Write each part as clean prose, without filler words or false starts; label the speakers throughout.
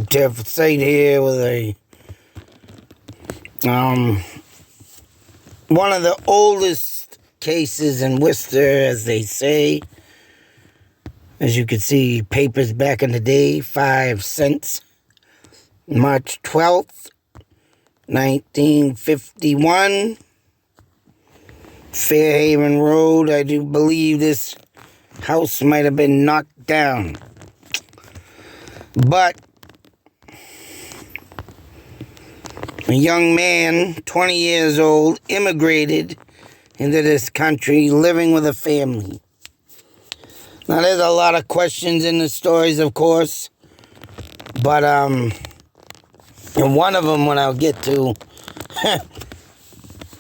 Speaker 1: Different site here with a one of the oldest cases in Worcester, as they say. As you can see, papers back in the day, 5 cents. March 12th, 1951. Fairhaven Road. I do believe this house might have been knocked down. But a young man, 20 years old, immigrated into this country, living with a family. Now, there's a lot of questions in the stories, of course, but and one of them, when I'll get to,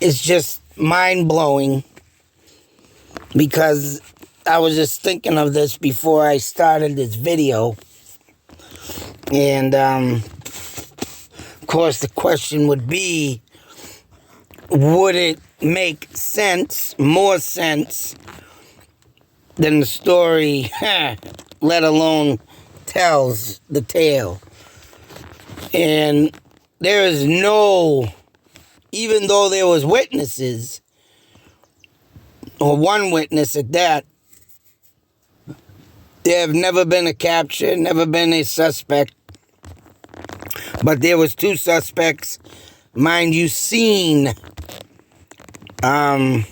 Speaker 1: is just mind-blowing, because I was just thinking of this before I started this video, and of course the question would be, would it make sense, more sense, than the story, let alone tells the tale? And there is no, even though there was witnesses, or one witness at that, there have never been a capture, never been a suspect. But there was 2 suspects, mind you, seen. And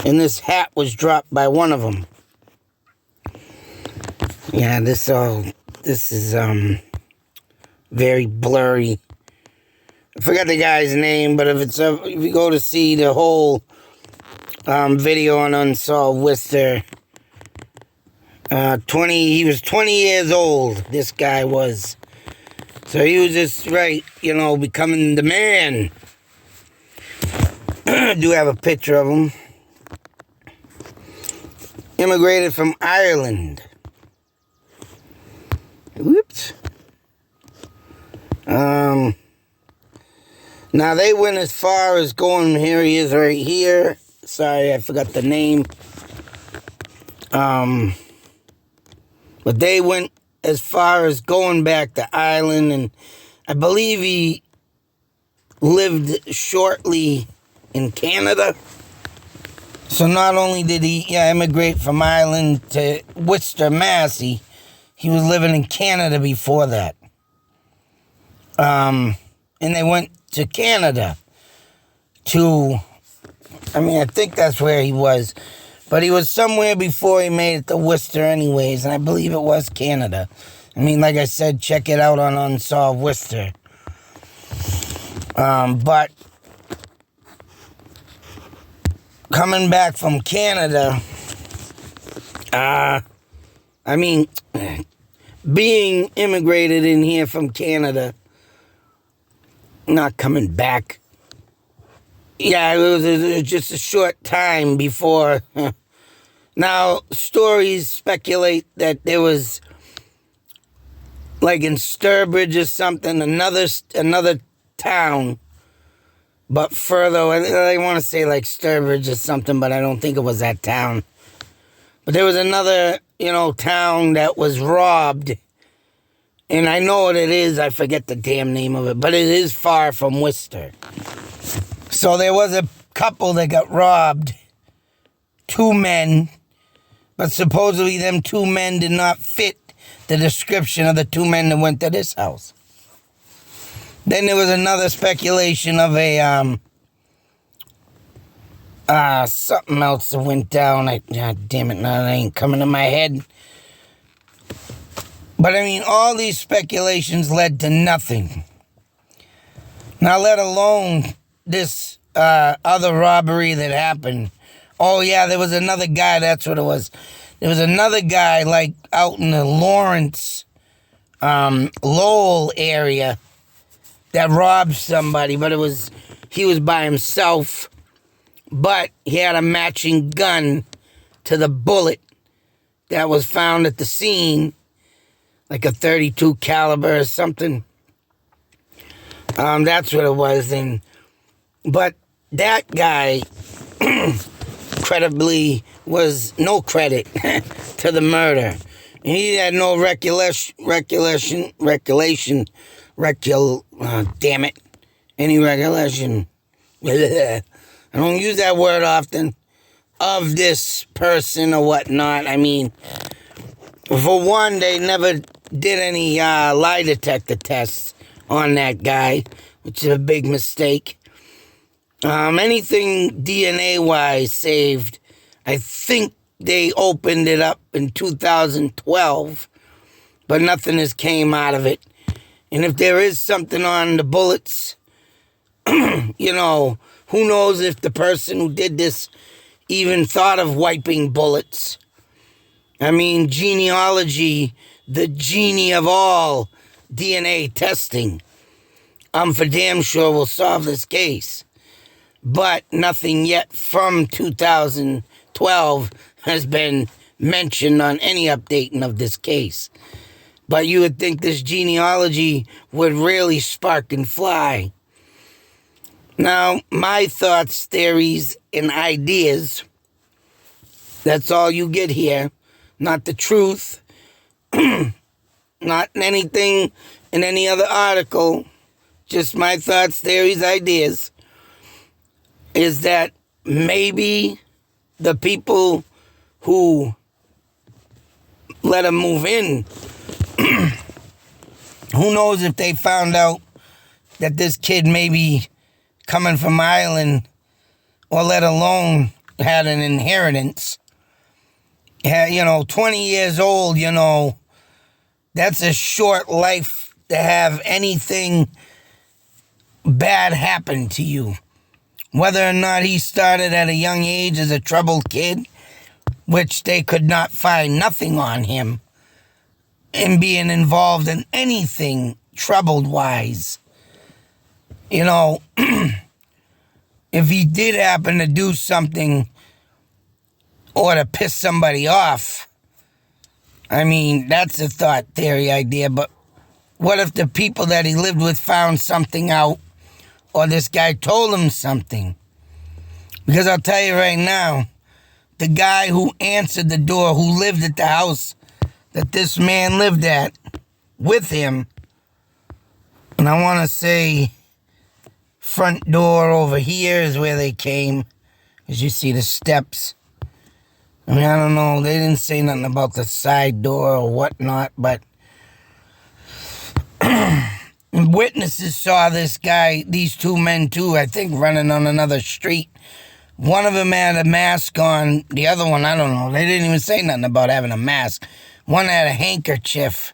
Speaker 1: this hat was dropped by one of them. Yeah, this is very blurry. I forgot the guy's name, but if you go to see the whole video on Unsolved Worcester, he was 20 years old, this guy was. So he was just becoming the man. I do have a picture of him. Immigrated from Ireland. Whoops. Now they went as far as going, here he is right here. Sorry, I forgot the name. But they went as far as going back to Ireland, and I believe he lived shortly in Canada. So not only did he immigrate from Ireland to Worcester, Mass, he was living in Canada before that. And they went to Canada I think that's where he was. But he was somewhere before he made it to Worcester anyways, and I believe it was Canada. Like I said, check it out on Unsolved Worcester. But coming back from Canada, being immigrated in here from Canada, not coming back. Yeah, it was just a short time before. Now, stories speculate that there was, like in Sturbridge or something, another town, but further, I want to say like Sturbridge or something, but I don't think it was that town. But there was another, town that was robbed, and I know what it is, I forget the damn name of it, but it is far from Worcester. So there was a couple that got robbed, 2 men, but supposedly them 2 men did not fit the description of the 2 men that went to this house. Then there was another speculation of a, something else that went down. God damn it, now that ain't coming to my head. But all these speculations led to nothing. Now, let alone this other robbery that happened. Oh, yeah, there was another guy, that's what it was. There was another guy, like, out in the Lawrence, Lowell area that robbed somebody, but he was by himself, but he had a matching gun to the bullet that was found at the scene, like a .32 caliber or something. That's what it was. But that guy credibly was no credit to the murder. He had no damn it. Any regulation. I don't use that word often. Of this person or whatnot. I mean, for one, they never did any lie detector tests on that guy, which is a big mistake. Anything DNA-wise saved, I think they opened it up in 2012, but nothing has came out of it. And if there is something on the bullets, you know, who knows if the person who did this even thought of wiping bullets. I mean, genealogy, the genie of all DNA testing, I'm for damn sure will solve this case. But nothing yet from 2012 has been mentioned on any updating of this case. But you would think this genealogy would really spark and fly. Now, my thoughts, theories, and ideas, that's all you get here. Not the truth, not anything in any other article, just my thoughts, theories, ideas, is that maybe the people who let him move in, who knows if they found out that this kid maybe coming from Ireland, or let alone had an inheritance. Yeah, 20 years old, that's a short life to have anything bad happen to you. Whether or not he started at a young age as a troubled kid, which they could not find nothing on him, and being involved in anything troubled-wise. If he did happen to do something or to piss somebody off, I mean, that's a thought theory idea, but what if the people that he lived with found something out, or this guy told him something? Because I'll tell you right now, the guy who answered the door, who lived at the house that this man lived at with him, and I want to say front door over here is where they came, as you see the steps. I mean, I don't know, they didn't say nothing about the side door or whatnot, but witnesses saw this guy, these two men too, I think, running on another street. One of them had a mask on, the other one, I don't know, they didn't even say nothing about having a mask. One had a handkerchief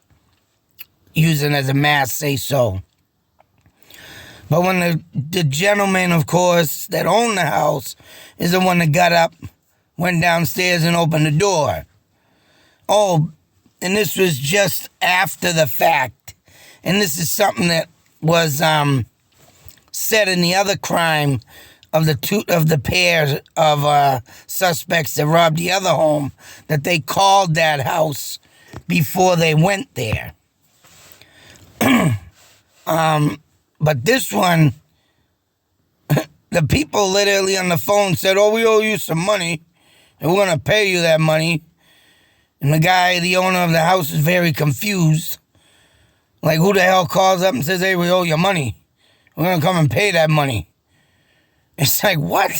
Speaker 1: using as a mask, say so. But when the gentleman, of course, that owned the house is the one that got up, went downstairs and opened the door. Oh, and this was just after the fact. And this is something that was said in the other crime of the pair of suspects that robbed the other home, that they called that house before they went there. But this one, the people literally on the phone said, "Oh, we owe you some money, and we're going to pay you that money." And the guy, the owner of the house, is very confused. Like, who the hell calls up and says, "Hey, we owe you money. We're going to come and pay that money"? It's like, what?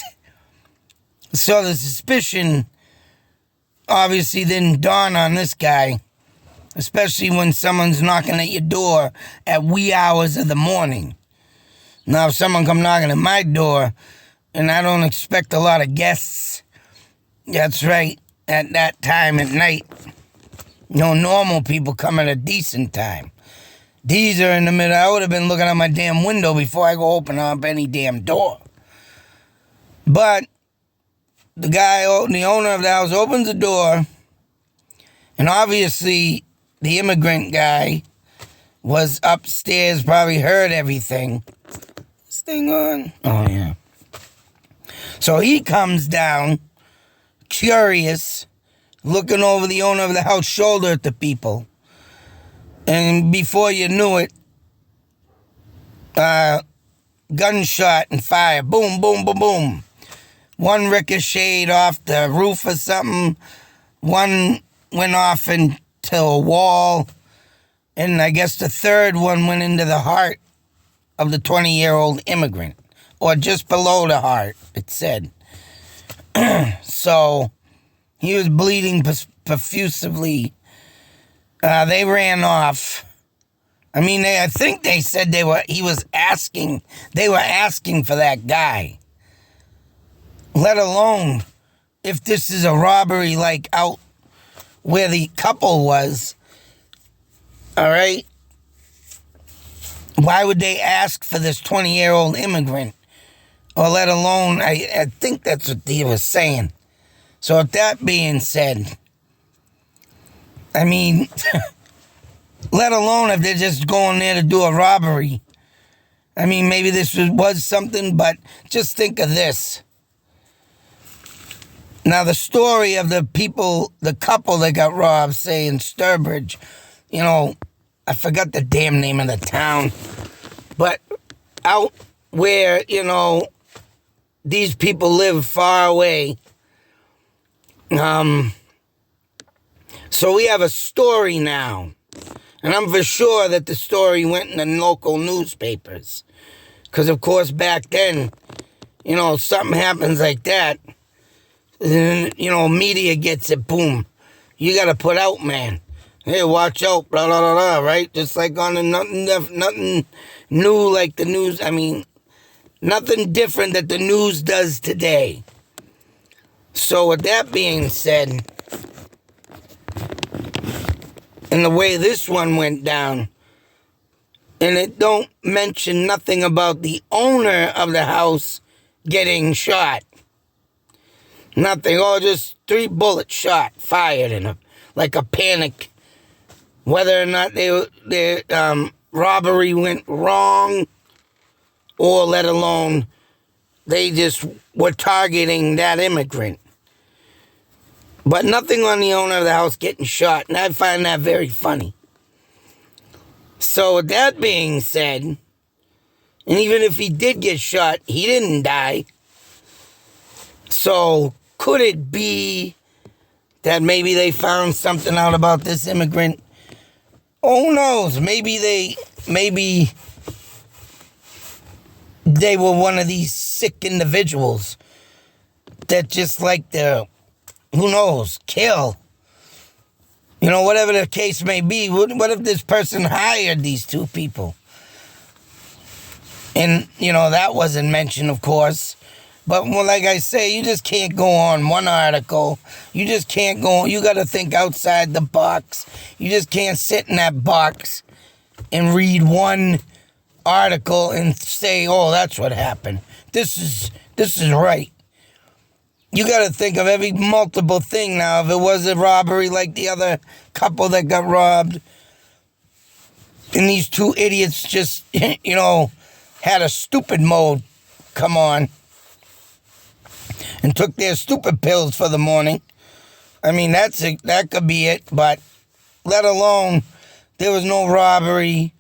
Speaker 1: So the suspicion obviously didn't dawn on this guy, especially when someone's knocking at your door at wee hours of the morning. Now, if someone come knocking at my door, and I don't expect a lot of guests, that's right, at that time at night, normal people come at a decent time. These are in the middle. I would have been looking out my damn window before I go open up any damn door. But the guy, the owner of the house, opens the door, and obviously the immigrant guy was upstairs, probably heard everything. This thing on? Oh, yeah. So he comes down, curious, looking over the owner of the house shoulder at the people. And before you knew it, gunshot and fire. Boom, boom, boom, boom. One ricocheted off the roof or something. One went off into to a wall, and I guess the third one went into the heart of the 20-year-old immigrant, or just below the heart, it said. So he was bleeding profusely. They ran off. I mean, I think they said they were asking for that guy. Let alone if this is a robbery like out where the couple was. All right? Why would they ask for this 20-year-old immigrant? Or let alone, I think that's what he was saying. So with that being said, I mean, let alone if they're just going there to do a robbery. I mean, maybe this was something, but just think of this. Now, the story of the couple that got robbed, say in Sturbridge, I forgot the damn name of the town, but out where, these people live far away. So we have a story now. And I'm for sure that the story went in the local newspapers. Because, of course, back then, something happens like that. And, media gets it, boom. You got to put out, man. Hey, watch out, blah, blah, blah, blah, right? Just like on the nothing new like the news. I mean, nothing different that the news does today. So with that being said, and the way this one went down, and it don't mention nothing about the owner of the house getting shot. Nothing. Oh, just 3 bullets shot, fired in like a panic. Whether or not their robbery went wrong, or let alone they just were targeting that immigrant. But nothing on the owner of the house getting shot, and I find that very funny. So with that being said, and even if he did get shot, he didn't die. So could it be that maybe they found something out about this immigrant? Who knows? Maybe they were one of these sick individuals that just like to, who knows, kill. Whatever the case may be. What if this person hired these 2 people? And, that wasn't mentioned, of course. But like I say, you just can't go on one article. You just can't go on. You got to think outside the box. You just can't sit in that box and read one article and say, oh, that's what happened. This is right. You got to think of every multiple thing now. If it was a robbery like the other couple that got robbed, and these 2 idiots just, had a stupid mode come on and took their stupid pills for the morning. I mean, that could be it, but let alone there was no robbery.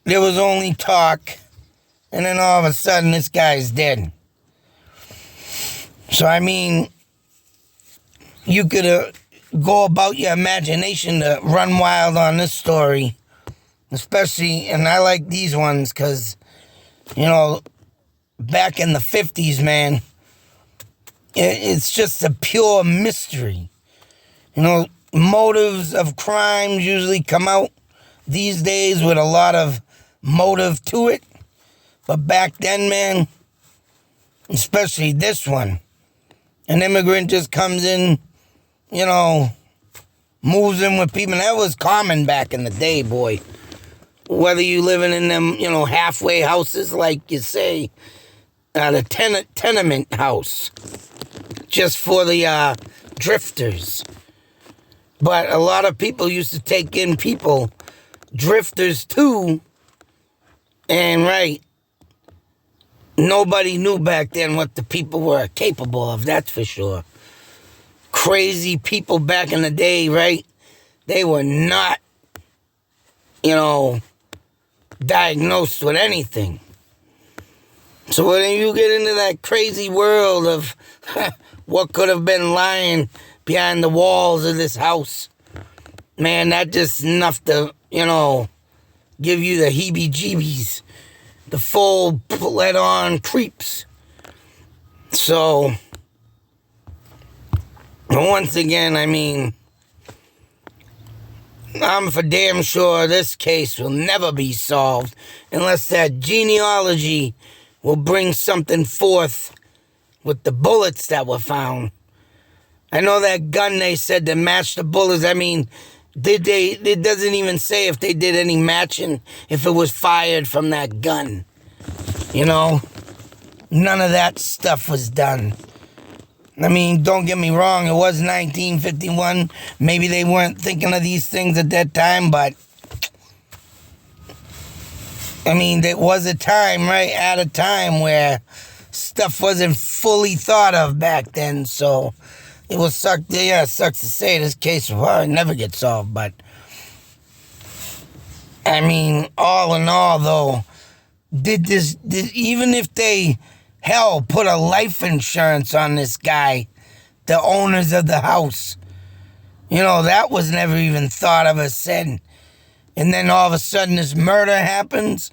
Speaker 1: There was only talk, and then all of a sudden this guy's dead. So, I mean, you could go about your imagination to run wild on this story. Especially, and I like these ones because, back in the 50s, man, it's just a pure mystery. Motives of crimes usually come out these days with a lot of motive to it. But back then, man, especially this one, an immigrant just comes in, moves in with people. And that was common back in the day, boy. Whether you living in them, halfway houses, like you say, the tenement house, just for the drifters. But a lot of people used to take in people, drifters too, and right, nobody knew back then what the people were capable of, that's for sure. Crazy people back in the day, right? They were not, diagnosed with anything. So when you get into that crazy world of what could have been lying behind the walls of this house, man, that just enough to, give you the heebie-jeebies, the full let-on creeps. So, once again, I mean, I'm for damn sure this case will never be solved unless that genealogy will bring something forth with the bullets that were found. I know that gun they said to match the bullets. I mean, it doesn't even say if they did any matching, if it was fired from that gun. None of that stuff was done. I mean, don't get me wrong, it was 1951. Maybe they weren't thinking of these things at that time, but I mean, there was a time, right, at a time where stuff wasn't fully thought of back then, so it sucks to say this case will probably never get solved, but I mean, all in all, though, did even if they, put a life insurance on this guy, the owners of the house, that was never even thought of or said, and then all of a sudden this murder happens,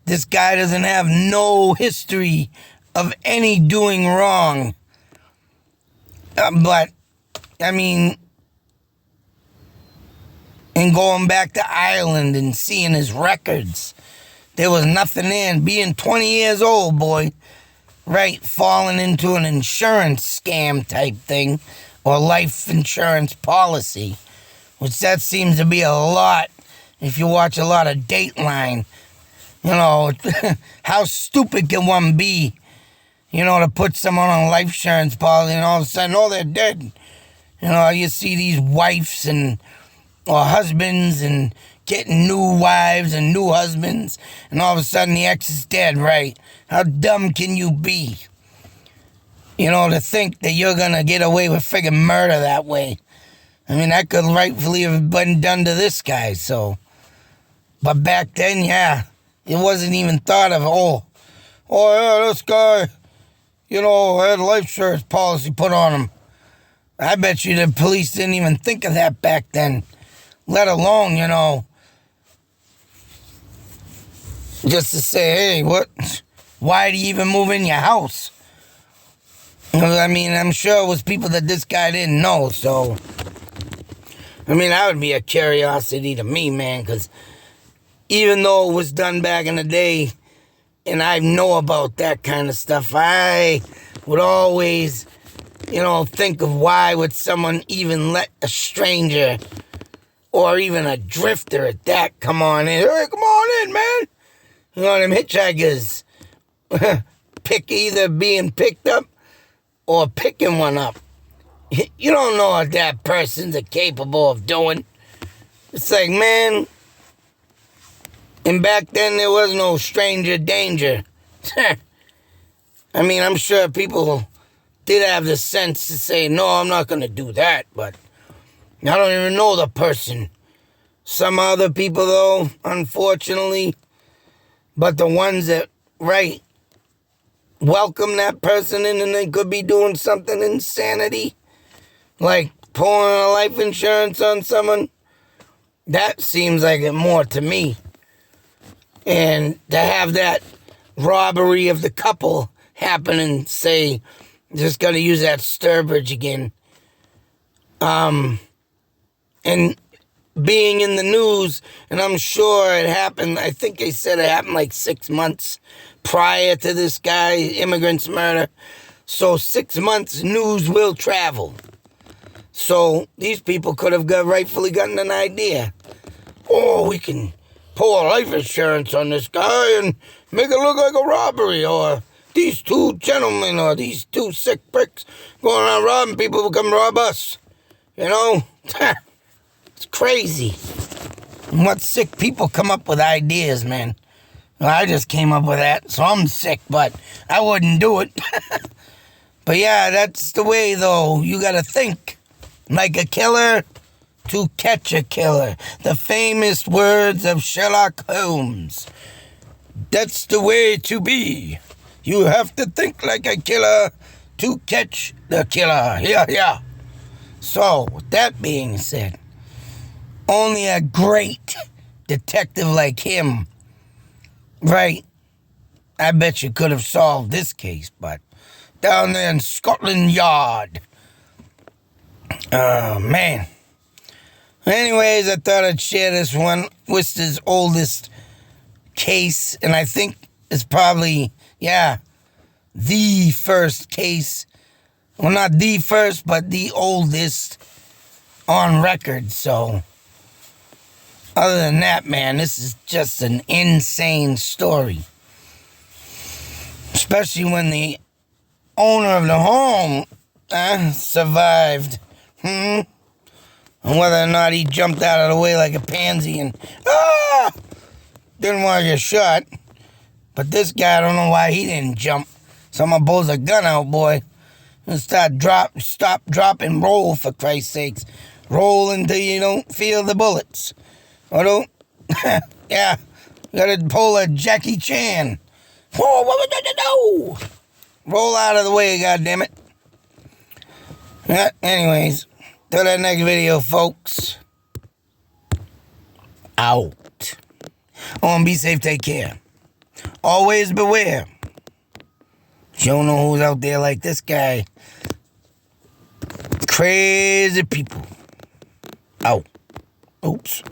Speaker 1: this guy doesn't have no history of any doing wrong. But, I mean, and going back to Ireland and seeing his records, there was nothing there. And being 20 years old, boy, right, falling into an insurance scam type thing, or life insurance policy, which that seems to be a lot if you watch a lot of Dateline. How stupid can one be, to put someone on a life insurance policy and all of a sudden, they're dead. You see these wives or husbands and getting new wives and new husbands, and all of a sudden the ex is dead, right? How dumb can you be? To think that you're going to get away with friggin' murder that way. I mean, that could rightfully have been done to this guy, so. But back then, yeah, it wasn't even thought of, yeah, this guy, had a life insurance policy put on him. I bet you the police didn't even think of that back then, let alone, just to say, hey, why do you even move in your house? I mean, I'm sure it was people that this guy didn't know, so, I mean, that would be a curiosity to me, man, because even though it was done back in the day, and I know about that kind of stuff, I would always, think of why would someone even let a stranger, or even a drifter at that, come on in. Hey, come on in, man. Them hitchhikers, either being picked up or picking one up. You don't know what that person's capable of doing. It's like, man, and back then there was no stranger danger. I mean, I'm sure people did have the sense to say, no, I'm not going to do that, but I don't even know the person. Some other people, though, unfortunately, but the ones that, right, welcome that person in and they could be doing something insanity, like pulling a life insurance on someone, that seems like it more to me. And to have that robbery of the couple happen and say, just got to use that Sturbridge again. And being in the news, and I'm sure it happened, I think they said it happened like 6 months prior to this guy, immigrant's murder. So 6 months, news will travel. So these people could have rightfully gotten an idea. Oh, we can pull a life insurance on this guy and make it look like a robbery, or these two gentlemen or these two sick pricks going around robbing people who come rob us. It's crazy. And what sick people come up with ideas, man. Well, I just came up with that, so I'm sick, but I wouldn't do it. But yeah, that's the way, though. You gotta think like a killer to catch a killer. The famous words of Sherlock Holmes. That's the way to be. You have to think like a killer to catch the killer. Yeah. So, with that being said, Only a great detective like him, right? I bet you could have solved this case, but down there in Scotland Yard. Oh, man. Anyways, I thought I'd share this one. Worcester's oldest case, and I think it's probably, the first case. Well, not the first, but the oldest on record. So, other than that, man, this is just an insane story. Especially when the owner of the home survived. And whether or not he jumped out of the way like a pansy and didn't want to get shot. But this guy, I don't know why he didn't jump. Someone pulls a gun out, boy. And stop, drop, and roll, for Christ's sakes. Roll until you don't feel the bullets. Or don't, you gotta pull a Jackie Chan. Whoa, what would you do? Roll out of the way, goddammit. Anyways, till that next video, folks. Out. Oh, and be safe, take care. Always beware. You don't know who's out there like this guy. Crazy people. Out. Oops.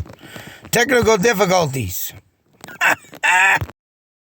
Speaker 1: Technical difficulties.